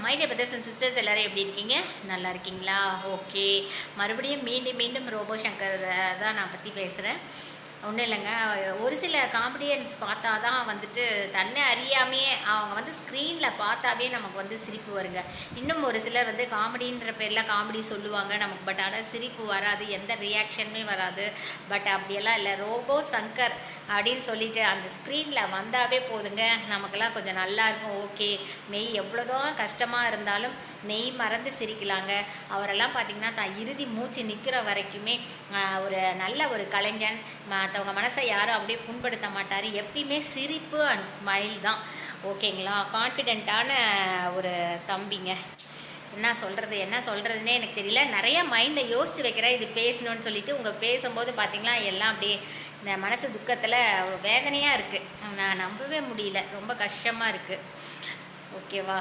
My dear brothers and sisters எல்லோரும் எப்படி இருக்கீங்க? நல்லா இருக்கீங்களா? ஓகே. மறுபடியும் மீண்டும் மீண்டும் ரோபோ சங்கர் தான் நான் பற்றி பேசுகிறேன். ஒன்றும் இல்லைங்க, ஒரு சில காமெடியன்ஸ் பார்த்தா தான் வந்துட்டு தன்னை அறியாமையே அவங்க வந்து ஸ்க்ரீனில் பார்த்தாவே நமக்கு வந்து சிரிப்பு வருங்க. இன்னும் ஒரு சிலர் வந்து காமெடின்ற பேரில் காமெடி சொல்லுவாங்க நமக்கு, பட் ஆனால் சிரிப்பு வராது, எந்த ரியாக்ஷனுமே வராது. பட் அப்படியெல்லாம் இல்லை, ரோபோ சங்கர் அப்படின்னு சொல்லிட்டு அந்த ஸ்க்ரீனில் வந்தாவே போதுங்க, நமக்கெல்லாம் கொஞ்சம் நல்லாயிருக்கும். ஓகே, மெய் எவ்வளோதான் கஷ்டமாக இருந்தாலும் மெய் மறந்து சிரிக்கலாங்க. அவரெல்லாம் பார்த்திங்கன்னா தான் இறுதி மூச்சு நிற்கிற வரைக்குமே ஒரு நல்ல ஒரு கலைஞன். மற்றவங்க மனசை யாரும் அப்படியே புண்படுத்த மாட்டார். எப்பயுமே சிரிப்பு அண்ட் ஸ்மைல் தான். ஓகேங்களா? கான்ஃபிடெண்ட்டான ஒரு தம்பிங்க. என்ன சொல்கிறதுனே எனக்கு தெரியல. நிறையா மைண்டில் யோசித்து வைக்கிறேன் இது பேசணும்னு சொல்லிட்டு. உங்கள் பேசும்போது பார்த்திங்களா எல்லாம் அப்படியே இந்த மனசு துக்கத்தில் வேதனையாக இருக்குது. நான் நம்பவே முடியல, ரொம்ப கஷ்டமாக இருக்குது. ஓகேவா?